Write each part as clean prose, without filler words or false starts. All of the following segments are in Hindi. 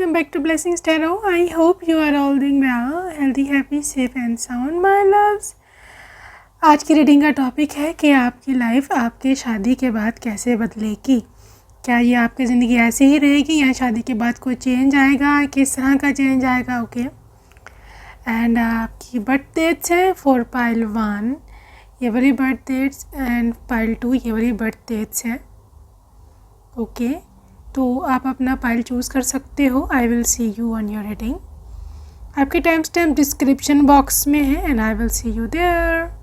welcome back to Blessings Tarot. I hope you are all doing well, healthy, happy, safe and sound, my loves. आज की रीडिंग का टॉपिक है कि आपकी लाइफ आपके शादी के बाद कैसे बदलेगी। क्या ये आपकी ज़िंदगी ऐसे ही रहेगी या शादी के बाद कोई चेंज आएगा, किस तरह का चेंज आएगा। ओके एंड आपकी बर्थ डेट्स है फॉर पाइल 1 ये वाली बर्थ डेट्स एंड पाइल 2 ये वाली बर्थ डेट्स है। ओके तो आप अपना पाइल चूज़ कर सकते हो। I will see you on your reading. आपके टाइम स्टैम्प डिस्क्रिप्शन बॉक्स में है and I will see you there.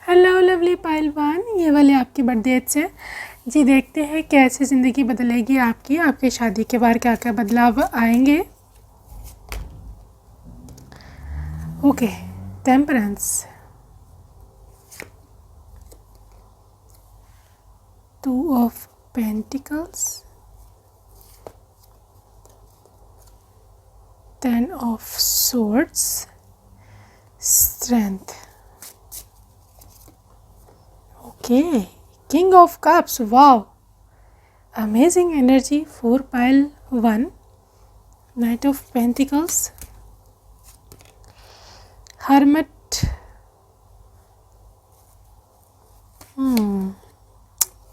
Hello lovely pile 1 ये वाले आपकी बर्थ डेट्स हैं जी। देखते हैं कैसे ज़िंदगी बदलेगी आपकी, आपके शादी के बाद क्या क्या बदलाव आएंगे। Okay temperance, 2 of pentacles, 10 of swords, strength. Okay, King of Cups, wow, amazing energy for pile 1, Knight of Pentacles, Hermit,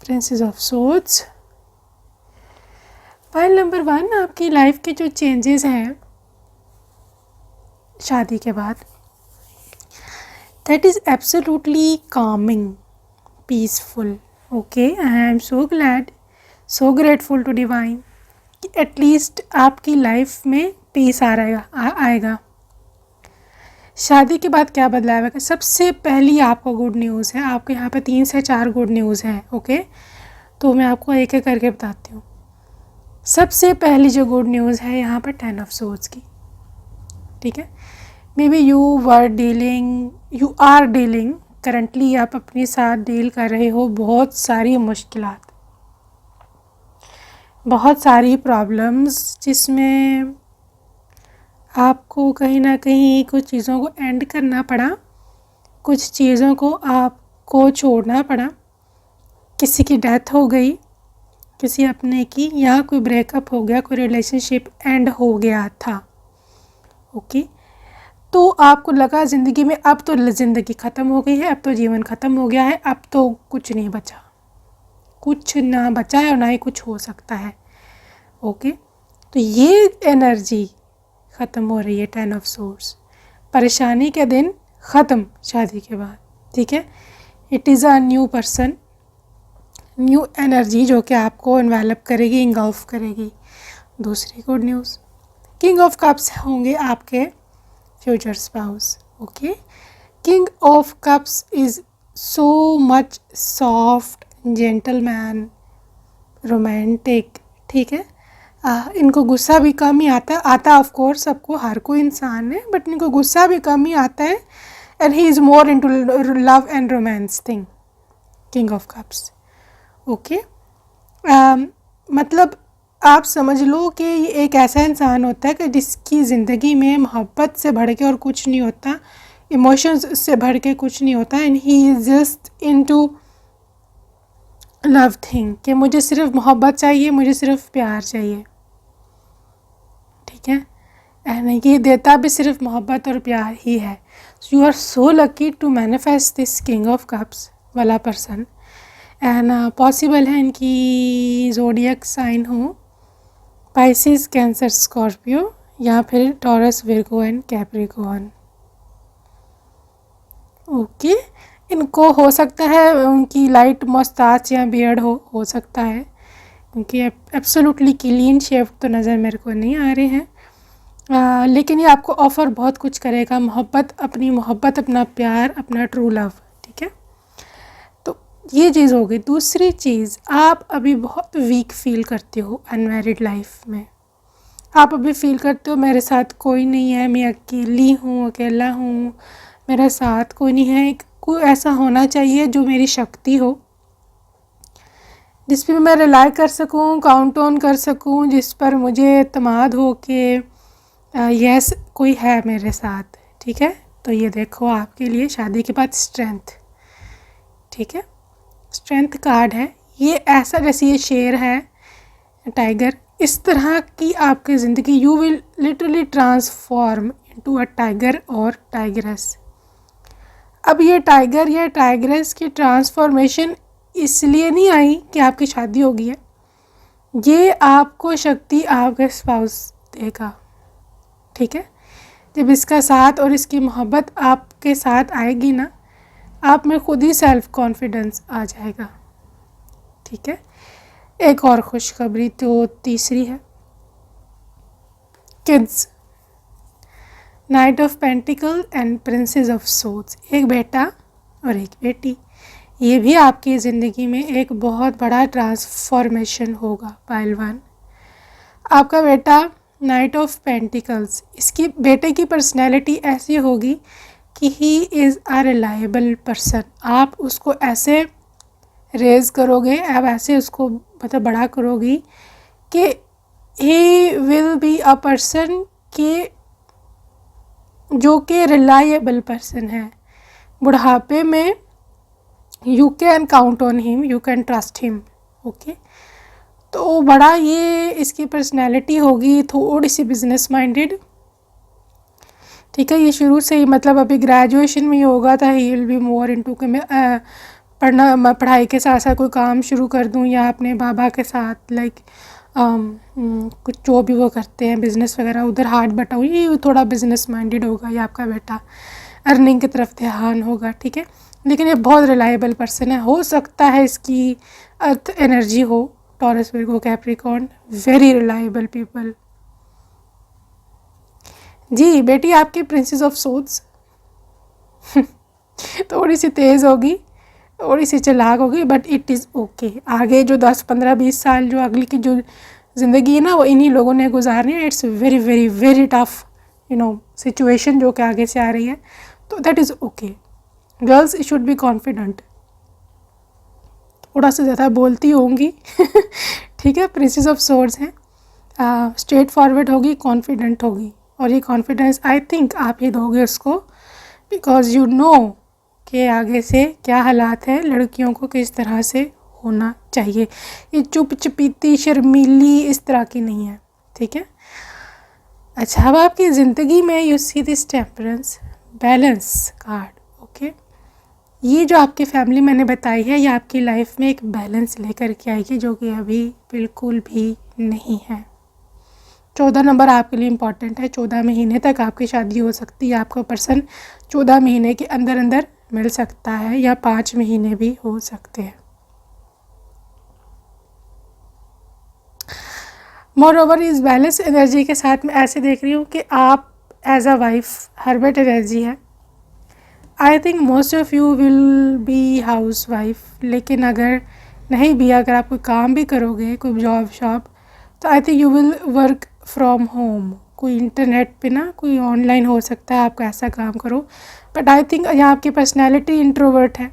Princess of Swords। Pile number 1 आपकी लाइफ के जो चेंजेस हैं शादी के बाद, that is absolutely calming, peaceful. Okay, I am so glad, so grateful to divine कि एटलीस्ट आपकी लाइफ में पीस आएगा। शादी के बाद क्या बदलाव आएगा? सबसे पहली आपको गुड न्यूज़ है। आपके यहाँ पे 3 से 4 गुड न्यूज़ हैं। ओके तो मैं आपको एक एक करके बताती हूँ। सबसे पहली जो गुड न्यूज़ है यहाँ पर 10 ऑफ सोर्ड्स की। ठीक है, maybe you are dealing currently, आप अपने साथ डील कर रहे हो बहुत सारी मुश्किलात, बहुत सारी प्रॉब्लम्स, जिसमें आपको कहीं ना कहीं कुछ चीज़ों को एंड करना पड़ा, कुछ चीज़ों को आपको छोड़ना पड़ा। किसी की डेथ हो गई, किसी अपने की, या कोई ब्रेकअप हो गया, कोई रिलेशनशिप एंड हो गया था। ओके तो आपको लगा ज़िंदगी में अब तो ज़िंदगी ख़त्म हो गई है, अब तो जीवन ख़त्म हो गया है, अब तो कुछ नहीं बचा, कुछ ना बचा है और ना ही कुछ हो सकता है। ओके तो ये एनर्जी ख़त्म हो रही है। 10 ऑफ सोर्स, परेशानी के दिन ख़त्म शादी के बाद। ठीक है, it is a new person, new energy जो कि आपको इन्वेलप करेगी, इंगल्फ करेगी। दूसरी good news, king of cups होंगे आपके future spouse. Okay king of cups is so much soft, gentleman, romantic. ठीक है, इनको गुस्सा भी कम ही आता ऑफ कोर्स सबको, हर कोई इंसान है, बट इनको गुस्सा भी कम ही आता है। And he is more into love and romance thing, king of cups. Okay मतलब आप समझ लो कि ये एक ऐसा इंसान होता है कि जिसकी ज़िंदगी में मोहब्बत से बढ़ के और कुछ नहीं होता, इमोशंस से बढ़ के कुछ नहीं होता। And he is just into love thing कि मुझे सिर्फ मोहब्बत चाहिए, मुझे सिर्फ प्यार चाहिए। ठीक है, एंड ये देता भी सिर्फ मोहब्बत और प्यार ही है। You are so lucky to manifest this king of cups वाला पर्सन। एंड पॉसिबल है इनकी ज़ोडियक साइन हो पाइसिस, कैंसर, स्कॉर्पियो, या फिर Taurus, Virgo and Capricorn. Okay इनको हो सकता है उनकी लाइट मस्ताच या बियर्ड हो सकता है, क्योंकि एब्सोल्युटली क्लीन शेव तो नज़र मेरे को नहीं आ रहे हैं। लेकिन ये आपको ऑफ़र बहुत कुछ करेगा, मोहब्बत, अपनी मोहब्बत, अपना प्यार, अपना ट्रू लव। ठीक है, तो ये चीज़ हो गई। दूसरी चीज़, आप अभी बहुत वीक फील करते हो अनमैरिड लाइफ में, आप अभी फील करते हो मेरे साथ कोई नहीं है, मैं अकेली हूँ, अकेला हूँ, मेरे साथ कोई नहीं है। कोई ऐसा होना चाहिए जो मेरी शक्ति हो, जिस पे मैं रिलाई कर सकूँ, काउंट ऑन कर सकूँ, जिस पर मुझे एतमाद हो कि यस कोई है मेरे साथ। ठीक है, तो ये देखो आपके लिए शादी के बाद स्ट्रेंथ। ठीक है, स्ट्रेंथ कार्ड है ये, ऐसा जैसे ये शेर है, टाइगर, इस तरह की आपकी ज़िंदगी, you will literally transform into a tiger और टाइगरेस। अब ये टाइगर या टाइगरेस की ट्रांसफॉर्मेशन इसलिए नहीं आई कि आपकी शादी हो गई है, ये आपको शक्ति आपके स्पाउस देगा। ठीक है, जब इसका साथ और इसकी मोहब्बत आपके साथ आएगी ना, आप में खुद ही सेल्फ कॉन्फिडेंस आ जाएगा। ठीक है, एक और खुशखबरी तो तीसरी है, kids, night of pentacle and princess of swords, एक बेटा और एक बेटी। ये भी आपकी ज़िंदगी में एक बहुत बड़ा ट्रांसफॉर्मेशन होगा। पहलवान, आपका बेटा नाइट ऑफ पेंटिकल्स, इसकी बेटे की पर्सनैलिटी ऐसी होगी कि he is a reliable person. आप उसको ऐसे रेज़ करोगे, आप ऐसे उसको मतलब बड़ा करोगी कि ही विल बी अ पर्सन के जो कि रिलायबल पर्सन है। बुढ़ापे में you can count on him, you can trust him. Okay, तो बड़ा ये इसकी पर्सनैलिटी होगी, थोड़ी सी बिजनेस माइंडेड। ठीक है, ये शुरू से ही मतलब अभी ग्रेजुएशन में ही होगा था, ही विल बी मोर इनटू कि मैं पढ़ाई के साथ साथ कोई काम शुरू कर दूं, या अपने बाबा के साथ लाइक कुछ जो भी वो करते हैं बिज़नेस वगैरह उधर हाथ बटाऊँ, ये थोड़ा बिजनेस माइंडेड होगा। ये आपका बेटा अर्निंग की तरफ ध्यान होगा। ठीक है, लेकिन ये बहुत रिलायबल पर्सन है। हो सकता है इसकी अर्थ एनर्जी हो, Taurus, Virgo, Capricorn, very reliable people. जी बेटी आपकी प्रिंसेस ऑफ सोर्ड्स थोड़ी सी तेज़ होगी, थोड़ी सी चालाक होगी, बट इट इज़ ओके। आगे जो 10, 15, 20 साल जो अगली की जो ज़िंदगी है ना, वो इन्हीं लोगों ने गुजारनी है। It's very very very tough situation जो कि आगे से आ रही है, तो that is okay. Girls should be confident, थोड़ा सा ज़्यादा बोलती होंगी ठीक है, प्रिंसेस ऑफ सोर्ड्स हैं, स्ट्रेट फॉरवर्ड होगी, कॉन्फिडेंट होगी, और ये कॉन्फिडेंस आई थिंक आप ही दोगे उसको, बिकॉज यू नो कि आगे से क्या हालात है, लड़कियों को किस तरह से होना चाहिए। ये चुप चपीती शर्मीली इस तरह की नहीं है। ठीक है, अच्छा, अब आपकी ज़िंदगी में you see this temperance, balance card. Okay, ये जो आपकी फैमिली मैंने बताई है, ये आपकी लाइफ में एक बैलेंस लेकर के आएगी, जो कि अभी बिल्कुल भी नहीं है। 14 नंबर आपके लिए इम्पॉर्टेंट है। 14 महीने तक आपकी शादी हो सकती है, आपको पर्सन 14 महीने के अंदर अंदर मिल सकता है, या 5 महीने भी हो सकते हैं। मोर ओवर इस बैलेंस एनर्जी के साथ मैं ऐसे देख रही हूँ कि आप एज अ वाइफ हर्बेट एनर्जी है। I think most of you will B house wife, लेकिन अगर नहीं भी, अगर आप कोई काम भी करोगे, कोई जॉब शॉप, तो I think you will work from home. कोई इंटरनेट पे ना, कोई ऑनलाइन हो सकता है, आपको ऐसा काम करो। बट आई थिंक यहाँ आपकी पर्सनैलिटी इंट्रोवर्ट है,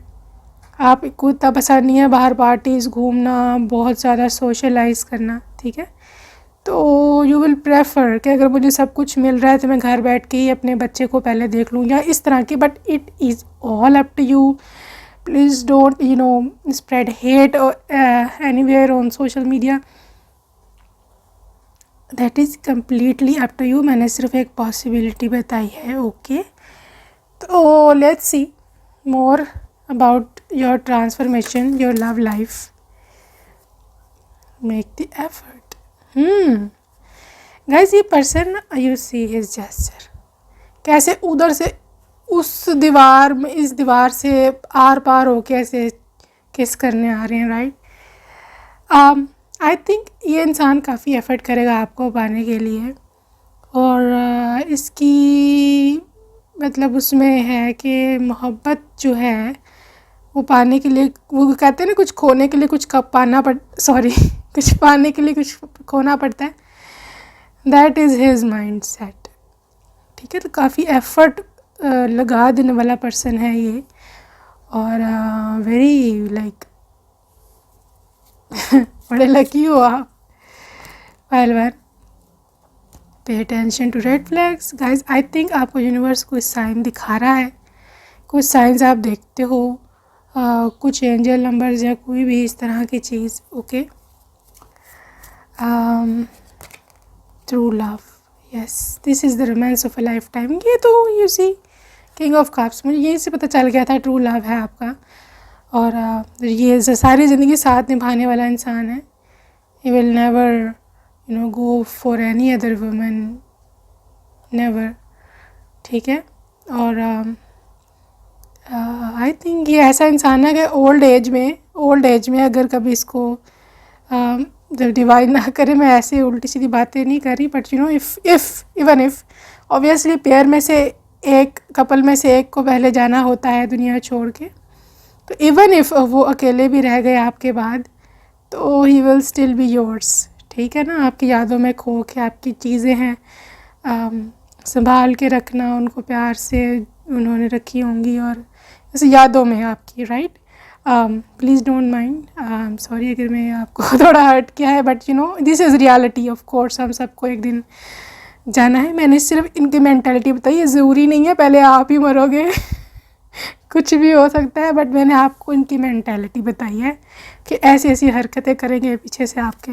आपको इतना पसंद नहीं है बाहर पार्टीज़ घूमना, बहुत ज़्यादा सोशलाइज करना। ठीक है, तो यू विल प्रेफर कि अगर मुझे सब कुछ मिल रहा है तो मैं घर बैठ के ही अपने बच्चे को पहले देख लूँ, या इस तरह की। But it is all up to you. Please don't spread hate anywhere on social media, that is completely up to you. मैंने सिर्फ एक पॉसिबिलिटी बताई है। ओके, तो let's see more about your transformation, your love life. Make the effort. Guys, ये person you see his gesture, कैसे उधर से उस दीवार में, इस दीवार से आर पार हो कैसे किस करने आ रहे हैं, राइट। आई थिंक ये इंसान काफ़ी एफर्ट करेगा आपको पाने के लिए, और इसकी मतलब उसमें है कि मोहब्बत जो है वो पाने के लिए, वो कहते हैं ना, कुछ खोने के लिए कुछ पाना कुछ पाने के लिए कुछ खोना पड़ता है। That is his mind set. ठीक है, तो काफ़ी एफर्ट लगा देने वाला पर्सन है ये, और वेरी लाइक बड़े लकी हो आप। पहलवान, pay attention to red flags guys. I think आपको यूनिवर्स कुछ साइन दिखा रहा है, कुछ साइंस आप देखते हो, कुछ एंजल नंबर्स या कोई भी इस तरह की चीज़। Okay, true love, yes, this is the romance of a lifetime. ये तो you see king of cups, मुझे यहीं से पता चल गया था ट्रू लव है आपका। और ये सारी ज़िंदगी साथ निभाने वाला इंसान है। He will never go for any other woman, never. ठीक है, और आई थिंक ये ऐसा इंसान है कि ओल्ड एज में अगर कभी इसको जब डिवाइड ना करे, मैं ऐसे उल्टी सीधी बातें नहीं कर रही, बट इफ ऑब्वियसली पेयर में से एक, कपल में से एक को पहले जाना होता है दुनिया छोड़ के, तो इवन इफ़ वो अकेले भी रह गए आपके बाद, तो he will still be yours. ठीक है ना, आपकी यादों में खो के आपकी चीज़ें हैं, संभाल के रखना, उनको प्यार से उन्होंने रखी होंगी, और जैसे यादों में आपकी, right. Please don't mind, sorry अगर मैं आपको थोड़ा हर्ट किया है, but this is reality. Of course हम सबको एक दिन जाना है। मैंने सिर्फ इनकी मेंटालिटी बताई, ये ज़रूरी नहीं है पहले आप ही मरोगे कुछ भी हो सकता है, बट मैंने आपको इनकी मेंटालिटी बताई है कि ऐसी ऐसी हरकतें करेंगे पीछे से आपके।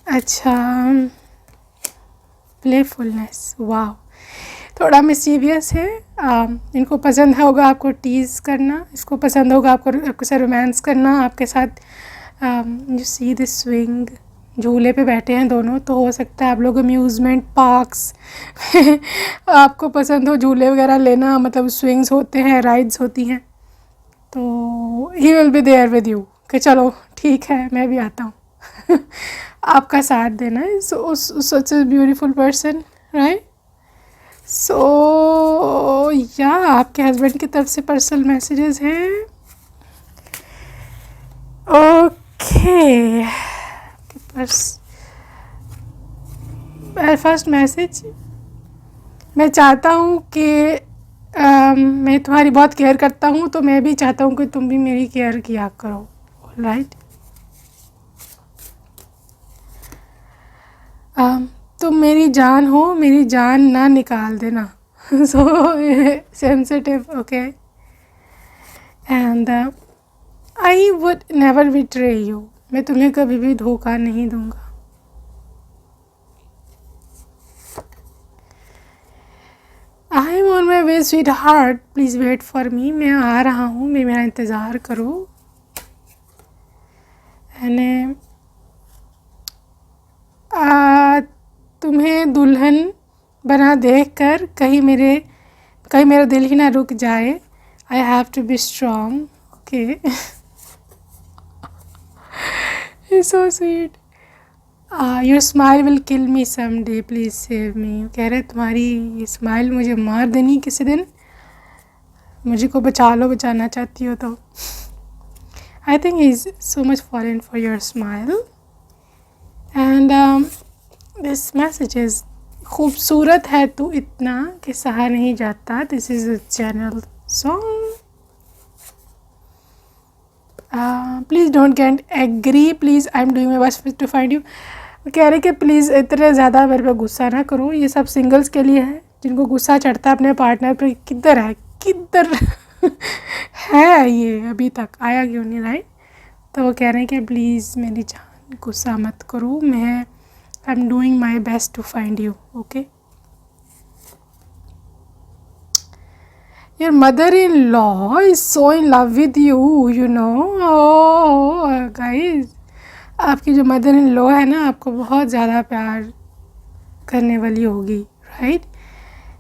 अच्छा, प्लेफुलनेस, वाह, थोड़ा मिस्चीवियस है। इनको पसंद होगा आपको टीज़ करना, इसको पसंद होगा आपके साथ रोमांस करना, आपके साथ यू सी दिस स्विंग, झूले पे बैठे हैं दोनों, तो हो सकता है आप लोग अम्यूज़मेंट पार्क्स आपको पसंद हो झूले वगैरह लेना, मतलब स्विंग्स होते हैं, राइड्स होती हैं, तो he will be there with you कि चलो ठीक है मैं भी आता हूँ आपका साथ देना है। सो सच अ ब्यूटीफुल पर्सन, राइट। सो या आपके हस्बैंड की तरफ से पर्सनल मैसेजेस हैं। ओके, फर्स्ट मैसेज, मैं चाहता हूँ कि मैं तुम्हारी बहुत केयर करता हूँ, तो मैं भी चाहता हूँ कि तुम भी मेरी केयर किया करो, राइट। तुम मेरी जान हो, मेरी जान ना निकाल देना so sensitive, okay. And I would never betray you, मैं तुम्हें कभी भी धोखा नहीं दूंगा। I am on my way sweetheart, please wait for me, मैं आ रहा हूँ, मैं मेरा इंतज़ार करो। एंड तुम्हें दुल्हन बना देख कर कहीं मेरा दिल ही ना रुक जाए, I have to be strong, okay. It's so sweet. Your smile will kill me someday, please save me, कह रहे तुम्हारी ये स्माइल मुझे मार देनी किसी दिन, मुझे को बचा लो, बचाना चाहती हो तो। I think he is so much fallen for your smile. And this message is, खूबसूरत है तू इतना कि सहा नहीं जाता, this is a channel song. Please don't get angry, please I am doing my best to find you, कह रहे कि प्लीज़ इतने ज़्यादा मेरे पे गुस्सा ना करो, ये सब सिंगल्स के लिए है जिनको गुस्सा चढ़ता है अपने पार्टनर पर, किधर है किधर है ये, अभी तक आया क्यों नहीं, राइट। तो वो कह रहे हैं कि प्लीज़ मेरी जान गुस्सा मत करो, मैं I am doing my best to find you, okay. Your mother in law is so in love with you, you know guys, आपकी जो मदर इन लॉ है ना, आपको बहुत ज़्यादा प्यार करने वाली होगी, राइट।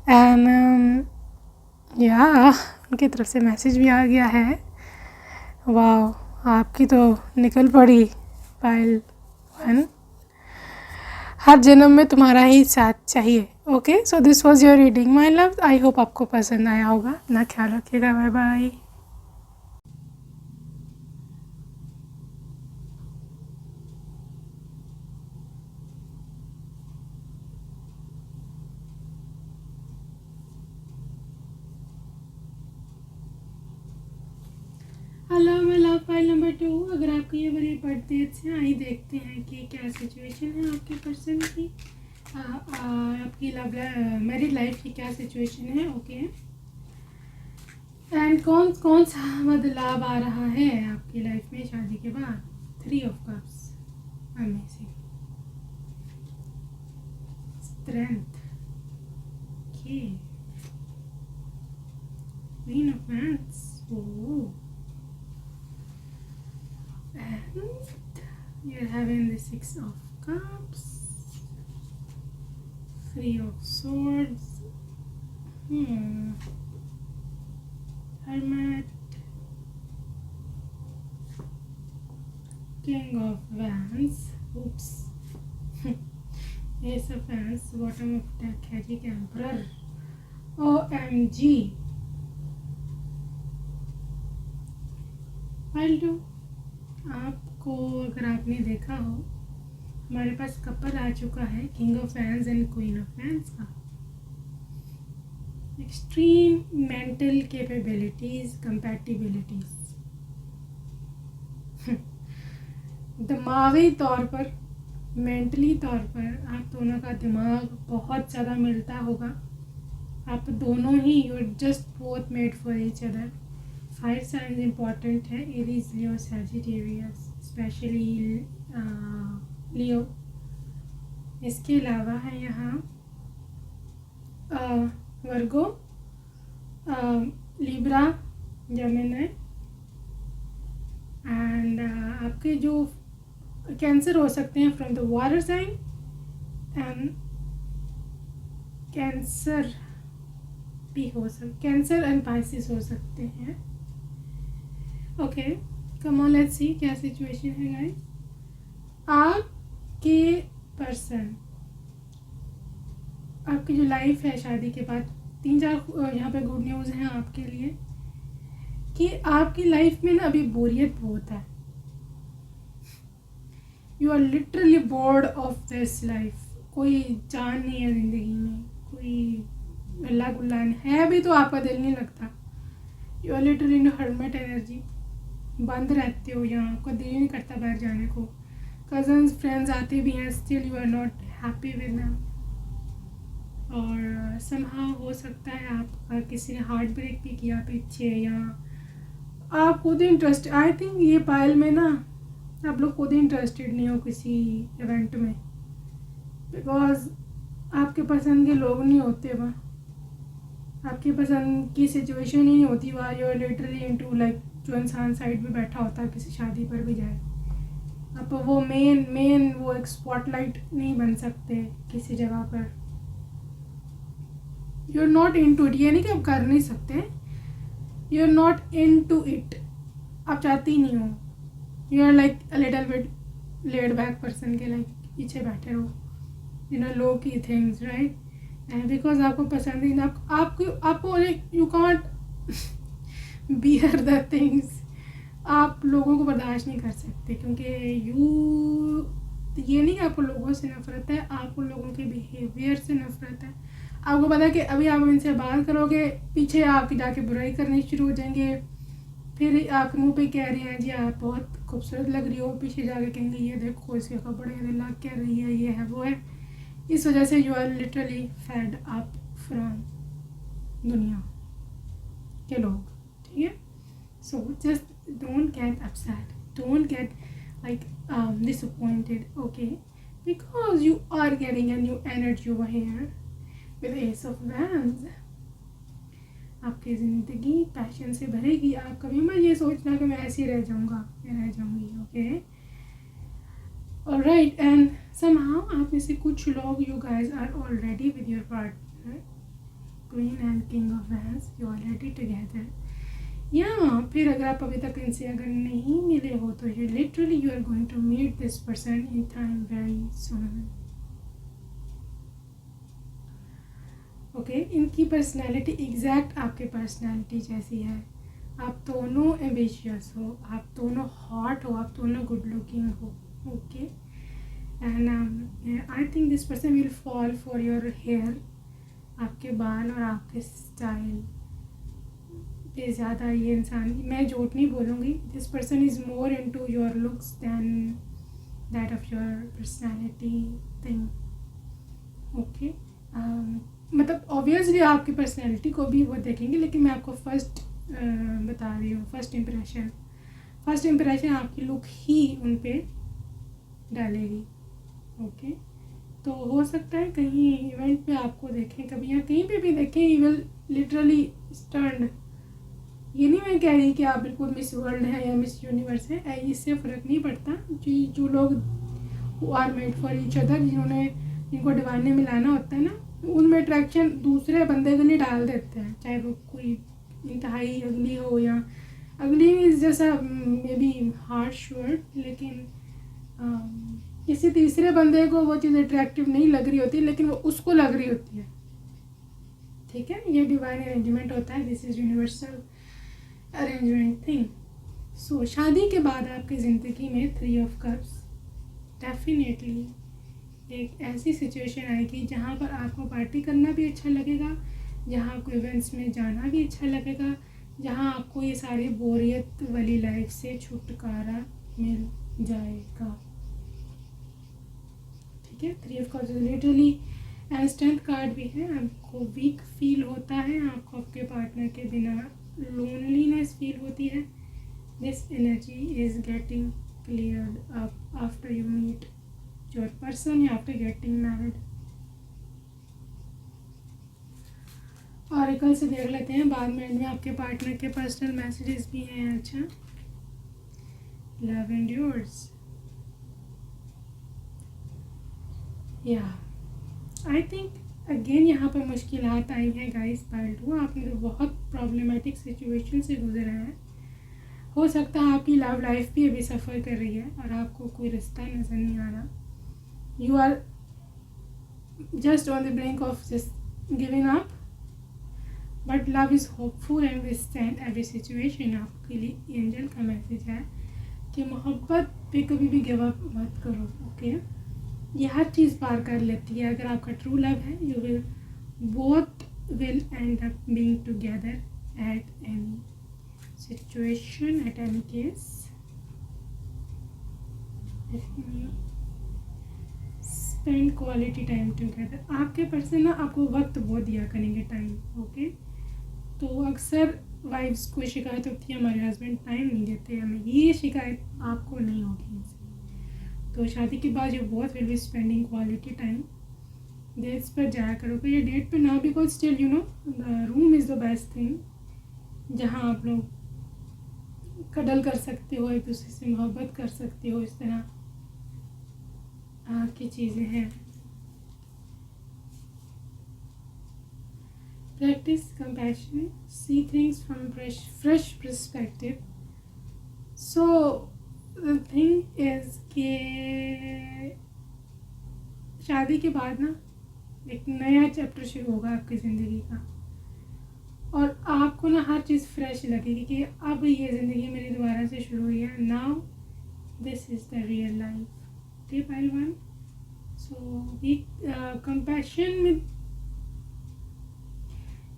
एंड या उनकी तरफ से मैसेज भी आ गया है, वाह, आपकी तो निकल पड़ी पायल वन, हर जन्म में तुम्हारा ही साथ चाहिए, okay. So this was your reading my love, I hope आपको पसंद आया होगा, अपना ख्याल रखिएगा, बाय बाय। टू, अगर आपकी ये बड़ी बर्थडे से आई, देखते हैं कि क्या सिचुएशन है आपके पर्सन की, आपकी मैरिड लाइफ की क्या सिचुएशन है। ओके, एंड कौन कौन सा बदलाव आ रहा है आपकी लाइफ में शादी के बाद। 3 of cups, amazing, strength, okay, queen of wands, oh, and you're having the 6 of cups, 3 of swords, hermit, king of wands, oops, ace of wands, bottom of deck है जी, emperor, OMG, I'll do। आपको अगर आपने देखा हो, हमारे पास कपल आ चुका है, king of wands and queen of wands का। एक्सट्रीम मेंटल कैपेबिलिटीज, कंपैटिबिलिटीज, दिमागी तौर पर, मेंटली तौर पर आप दोनों का दिमाग बहुत ज़्यादा मिलता होगा। आप दोनों ही, you are just both made for each other. Fire signs important है, Aries, Leo, Sagittarius, especially Leo. इसके अलावा है यहाँ वर्गो, लिब्रा, जेमिनी, एंड आपके जो कैंसर हो सकते हैं from the water sign, and Cancer भी हो कैंसर एंड पाइसिस हो सकते हैं। Okay, come on, let's see क्या सिचुएशन है गाइस। आपके पर्सन, आपकी जो लाइफ है शादी के बाद, 3-4 यहाँ पे गुड न्यूज़ हैं आपके लिए कि आपकी लाइफ में ना अभी बोरियत बहुत है। You are literally bored of this life. कोई जान नहीं है ज़िंदगी में, कोई अल्लाह गुल्ला है भी तो आपका दिल नहीं लगता। You are literally in hermit energy, बंद रहते हो यहाँ, आपका दिल नहीं करता बाहर जाने को। कजन्स फ्रेंड्स आते भी हैं, still you are not happy with them. और समहाउ हो सकता है आपका किसी ने हार्ट ब्रेक भी किया पीछे, या आप खुद इंटरेस्ट, आई थिंक ये पायल में ना आप लोग खुद इंटरेस्टेड नहीं हो किसी इवेंट में, बिकॉज आपके पसंद के लोग नहीं होते वहाँ, आपकी पसंद की सिचुएशन ही नहीं होती वहाँ। You are literally into like, जो इंसान साइड में बैठा होता है किसी शादी पर भी जाए, आप वो मेन वो एक स्पॉटलाइट नहीं बन सकते किसी जगह पर। You are not into it, ये नहीं कि आप कर नहीं सकते, you are not into it, आप चाहती ही नहीं हो। You are like a little bit laid back person के, लाइक पीछे बैठे रहो इन अ लो की थिंग्स, राइट। एंड बिकॉज आपको पसंद ही ना, आपको you can't bear the things, आप लोगों को बर्दाश्त नहीं कर सकते, क्योंकि ये नहीं कि आपको लोगों से नफरत है, आपको लोगों के बिहेवियर से नफरत है। आपको पता है कि अभी आप इनसे बात करोगे, पीछे आपकी जाके बुराई करनी शुरू हो जाएंगे, फिर आपके मुंह पे कह रहे हैं जी आप बहुत खूबसूरत लग रही हो, पीछे जाके कहेंगे ये देखो इसके कपड़े, ये लग क्या रही है, ये है वो है। इस वजह से you are literally fed up from दुनिया के लोग, ठीक है। So just don't get upset, don't get like disappointed, okay, because you are getting a new energy over here with Ace of Wands। आपकी ज़िंदगी पैशन से भरेगी। आप कभी मत ये सोचना कि मैं ऐसे ही रह जाऊँगा या रह जाऊँगी, ओके, ऑलराइट। एंड somehow आप में से कुछ लोग, you guys are already with your partner, Queen and King of Wands, you are already together, या फिर अगर आप अभी तक इनसे अगर नहीं मिले हो तो you literally you are going to meet this person in time very soon, okay. इनकी पर्सनैलिटी एग्जैक्ट आपके पर्सनैलिटी जैसी है। आप दोनों एम्बिशियस हो, आप दोनों हॉट हो, आप दोनों गुड लुकिंग हो, okay. And I think this person will fall for your hair, आपके बाल और आपके स्टाइल, पे ज़्यादा ये इंसान, मैं झूठ नहीं बोलूँगी, this person is more into your looks than that of your personality thing. Okay, मतलब ऑब्वियसली आपकी पर्सनैलिटी को भी वो देखेंगे, लेकिन मैं आपको फर्स्ट बता रही हूँ, फर्स्ट इम्प्रेशन आपकी लुक ही उन पे डालेगी। ओके, तो हो सकता है कहीं इवेंट पे आपको देखें कभी, या कहीं पे भी देखें, ही विल लिटरली स्टर्न। ये नहीं मैं कह रही कि आप बिल्कुल मिस वर्ल्ड है या मिस यूनिवर्स है, इससे फ़र्क नहीं पड़ता। जो लोग are made for each other, जिनको डिवाइन ने मिलाना होता है ना, उनमें अट्रैक्शन दूसरे बंदे के लिए डाल देते हैं, चाहे वो कोई इंतहाई अगली हो, या अगली इज जैसा मे बी हार्श वर्ड, लेकिन किसी तीसरे बंदे को वो चीज़ अट्रैक्टिव नहीं लग रही होती, लेकिन वो उसको लग रही होती है। ठीक है, ये डिवाइन अरेंजमेंट होता है, this is universal arrangement thing. So शादी के बाद आपकी ज़िंदगी में 3 ऑफ कप्स डेफिनेटली एक ऐसी सिचुएशन आएगी जहाँ पर आपको पार्टी करना भी अच्छा लगेगा, जहाँ आपको इवेंट्स में जाना भी अच्छा लगेगा, जहाँ आपको ये सारी बोरियत वाली लाइफ से छुटकारा मिल जाएगा। ठीक है, 3 of cups literally strength card भी है। आपको वीक फील होता है, आपको आपके पार्टनर के बिना लोनलीनेस फील होती है। This energy is getting cleared up after you meet your person या आफ्टर गेटिंग मैरिड। ऑरेकल से देख लेते हैं, बाद में आपके पार्टनर के पर्सनल मैसेजेस भी हैं। अच्छा, लव एंड्योर्स, या आई थिंक अगेन यहाँ पर मुश्किलात आई हैं गाइस। पार्ट आपने तो बहुत प्रॉब्लमेटिक सिचुएशन से गुजरा है। हो सकता है आपकी लव लाइफ भी अभी सफ़र कर रही है और आपको कोई रिश्ता नज़र नहीं आ रहा। You are just on the brink of just giving up, but love is hopeful and withstand every situation. आपके लिए एंजल का मैसेज है कि मोहब्बत पे कभी भी गिव अप मत करो। ओके, ये हर चीज़ पार कर लेती है। अगर आपका ट्रू लव है, you will both will and up being together at any situation, at any case. Spend quality time together. आपके पर्सन ना आपको वक्त बहुत दिया करेंगे, टाइम। ओके, तो अक्सर वाइफ्स को शिकायत होती है हमारे हस्बैंड टाइम नहीं देते हमें, ये शिकायत आपको नहीं होगी इनसे। तो शादी के बाद ये बहुत will be spending quality time. Dates पर जाया करोगे, या डेट पे ना, because still you know room is the best thing, जहाँ आप लोग कडल कर सकते हो, एक दूसरे से मोहब्बत कर सकते हो। इस तरह की चीज़ें हैं। Practice compassion, see things from fresh perspective. So the thing is कि शादी के बाद ना एक नया चैप्टर शुरू होगा आपकी ज़िंदगी का, और आपको ना हर चीज़ फ्रेश लगेगी कि अब ये ज़िंदगी मेरी दोबारा से शुरू हुई है। Now this is the real life. Okay पहलवान, सो बी कंपैशन में,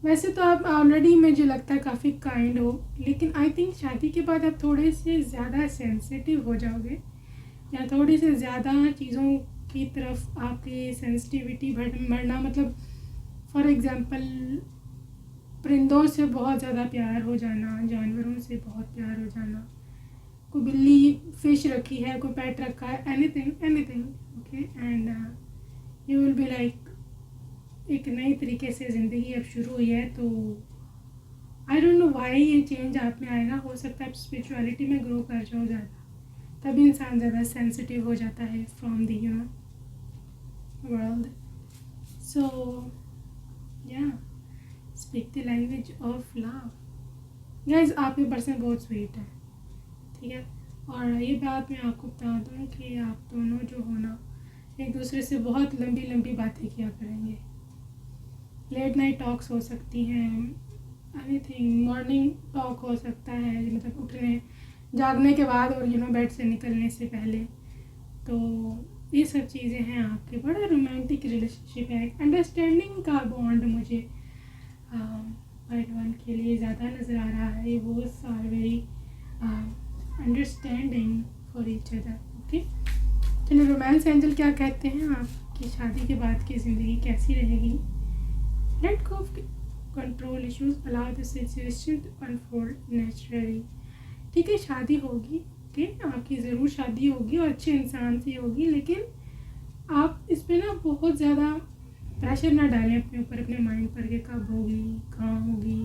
वैसे तो आप ऑलरेडी मुझे लगता है काफ़ी काइंड हो, लेकिन आई थिंक शादी के बाद आप थोड़े से ज़्यादा सेंसिटिव हो जाओगे, या थोड़ी से ज़्यादा चीज़ों की तरफ आपकी सेंसिटिविटी बढ़ना। मतलब फॉर एग्ज़ाम्पल परिंदों से बहुत ज़्यादा प्यार हो जाना, जानवरों से बहुत प्यार हो जाना, कोई बिल्ली फिश रखी है, कोई पेट रखा है, anything okay, and you will be like एक नई तरीके से ज़िंदगी अब शुरू हुई है। तो आई डोंट नो व्हाई ये चेंज आप में आएगा। हो सकता है आप स्पिरिचुअलिटी में ग्रो कर जाओ ज़्यादा, तभी इंसान ज़्यादा सेंसिटिव हो जाता है from the you know world. So या speak the language of love. Guys, आपके पर्सन बहुत स्वीट है, ठीक है। और ये बात मैं आपको बता दूँ कि आप दोनों जो हो ना, एक दूसरे से बहुत लंबी लंबी बातें किया करेंगे। लेट नाइट टॉक्स हो सकती हैं, एनीथिंग, मॉर्निंग टॉक हो सकता है, मतलब उठने जागने के बाद और बेड से निकलने से पहले। तो ये सब चीज़ें हैं आपके। बड़ा रोमांटिक रिलेशनशिप है, अंडरस्टैंडिंग का बॉन्ड मुझे पॉइंट वन के लिए ज़्यादा नज़र आ रहा है। वो are very understanding for each other. Okay, चलिए रोमांस एंजल क्या कहते हैं, आपकी शादी के बाद की ज़िंदगी कैसी रहेगी। Let go of control issues, allow the situation to unfold naturally. ठीक है, शादी होगी, ओके, आपकी ज़रूर शादी होगी और अच्छे इंसान से होगी, लेकिन आप इस पर ना बहुत ज़्यादा प्रेशर ना डालें अपने ऊपर, अपने माइंड पर कि कब होगी, कहाँ होगी,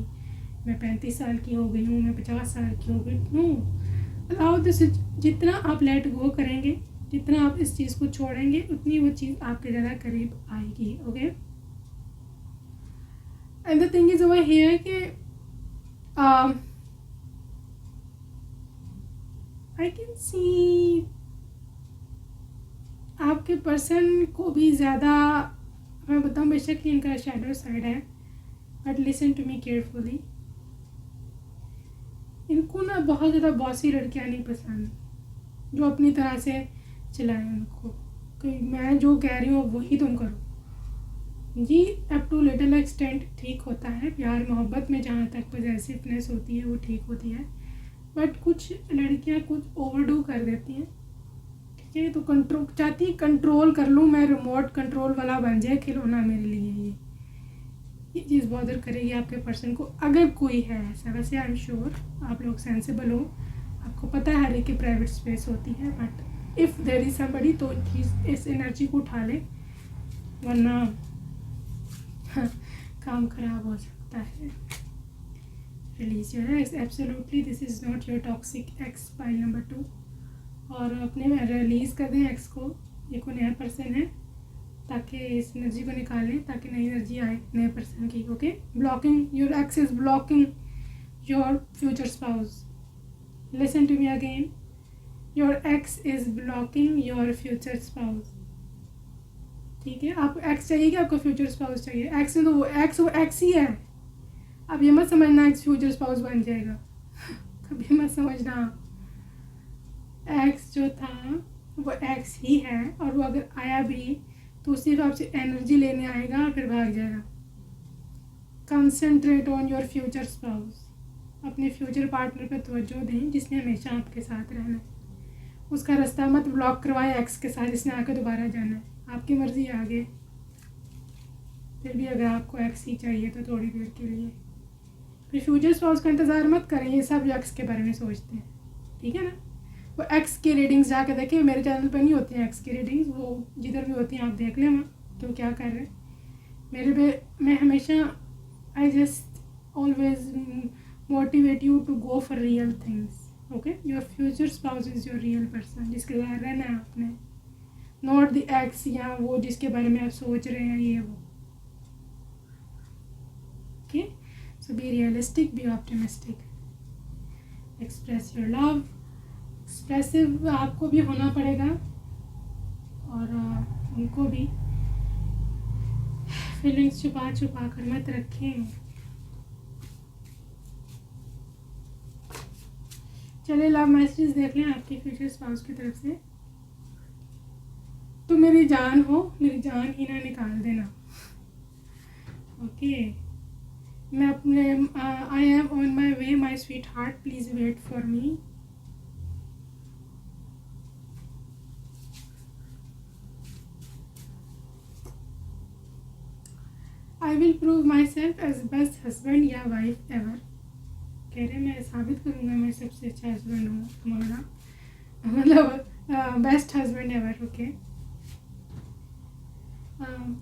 मैं 35 साल की हो गई हूँ, मैं 50 साल की हो गई। No, allow this. जितना आप लेट गो करेंगे, जितना आप इस चीज़ को छोड़ेंगे, उतनी वो चीज़ आपके ज़्यादा करीब आएगी। Okay, and the thing is over here कि आई कैन सी आपके पर्सन को भी ज़्यादा, मैं बताऊँ, बेशक कि इनका शैडो साइड है, but listen to me carefully. इनको ना बहुत ज़्यादा बॉसी लड़कियाँ नहीं पसंद, जो अपनी तरह से चलाएं उनको, कि मैं जो कह रही हूँ वही तुम करो। जी, अप टू लिटिल एक्सटेंट ठीक होता है, प्यार मोहब्बत में जहाँ तक पॉजेसिवनेस होती है वो ठीक होती है, बट कुछ लड़कियाँ कुछ ओवरडू कर देती हैं। ठीक है, तो कंट्रोल चाहती, कंट्रोल कर लूँ मैं, रिमोट कंट्रोल वाला बन जाए खिलौना मेरे लिए। ये चीज़ बॉदर करेगी आपके पर्सन को, अगर कोई है ऐसा। वैसे आई एम श्योर आप लोग सेंसिबल हो, आपको पता है हर एक की प्राइवेट स्पेस होती है, but if there is somebody तो इस एनर्जी को उठा ले, वरना काम खराब हो सकता है। Release your x, absolutely this is not your toxic x, pile number 2। और अपने रिलीज़ कर दें एक्स को, ये कोई नया पर्सन है, ताकि इस एनर्जी को निकालें, ताकि नई एनर्जी आए नए पर्सन की। Okay, blocking, your ex is blocking your future spouse. Listen to me again, your ex is blocking your future spouse. ठीक है, आपको एक्स चाहिए कि आपको फ्यूचर स्पाउस चाहिए? एक्स है तो वो एक्स ही है। अब ये मत समझना एक्स फ्यूचर स्पाउस बन जाएगा कभी मत समझना। एक्स जो था वो एक्स ही है, और वो अगर आया भी तो सिर्फ आपसे एनर्जी लेने आएगा और फिर भाग जाएगा। Concentrate on your future spouse, अपने फ्यूचर पार्टनर पर तवज्जो दें, जिसने हमेशा आपके साथ रहना है। उसका रास्ता मत ब्लॉक करवाएं एक्स के साथ, जिसने आकर दोबारा जाना है। आपकी मर्जी आगे, फिर भी अगर आपको एक्स ही चाहिए तो थोड़ी देर के लिए, फिर फ्यूचर स्पाउस का इंतज़ार मत करें। ये सब एक्स के बारे में सोचते हैं, ठीक है ना। वो एक्स की रीडिंग्स जाके देखें, मेरे चैनल पर नहीं होती हैं एक्स की रीडिंग्स, वो जिधर भी होती हैं आप देख लें वहाँ तो क्या कर रहे हैं मेरे पे। मैं हमेशा I just always motivate you to go for real things. Okay, your future spouse is your real person, जिसके साथ रहना है आपने, नॉट द एक्स या वो जिसके बारे में आप सोच रहे हैं ये वो। Okay, so be realistic, be optimistic, express your love. Expressive आपको भी होना पड़ेगा और उनको भी। फीलिंग्स छुपा छुपा कर मत रखें। चलिए लव मैसेज देख लें आपके फ्यूचर स्पाउस की तरफ से। तो मेरी जान हो, मेरी जान ही ना निकाल देना। ओके, मैं अपने I am on my way my sweetheart, please wait for me. I will prove myself as best husband या वाइफ एवर। कह रहे मैं साबित करूँगा मैं सबसे अच्छा हस्बैंड हूँ तुम्हारा, मतलब बेस्ट हस्बैंड एवर। ओके,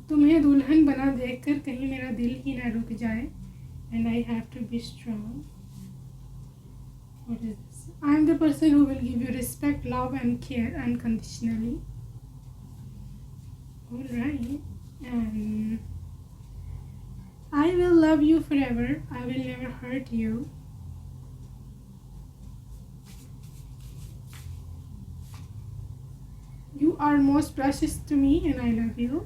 तुम्हें दुल्हन बना देखकर कहीं मेरा दिल ही ना रुक जाए, and I have to be strong. What is this? I am the person who will give you respect, love and care unconditionally. Alright, and I will love you forever. I will never hurt you. You are most precious to me and I love you.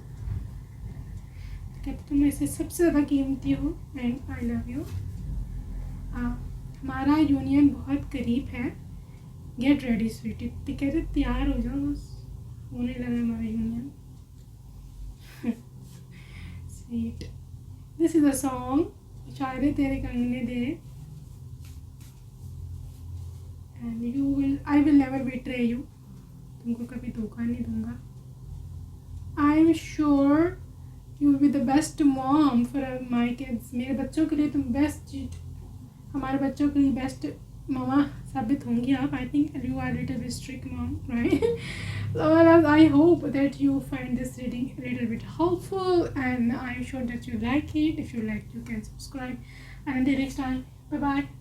कहते तुम में से सबसे ज़्यादा कीमती हो and I love you. हमारा यूनियन बहुत करीब है. Get ready sweetie. कहते तैयार हो जाओ, बस होने लगा हमारा union. Sweet. This is a song इशारे तेरे कंगने दे, and you will, I will never betray you, तुमको कभी धोखा नहीं दूंगा। I am sure you will be the best mom for my kids, मेरे बच्चों के लिए तुम बेस्ट, हमारे बच्चों के लिए बेस्ट मामा साबित होंगी आप। I think you are little bit strict mom, right? So I hope that you find this reading a little bit helpful, and I'm sure that you like it. If you like, you can subscribe, and until next time, bye bye.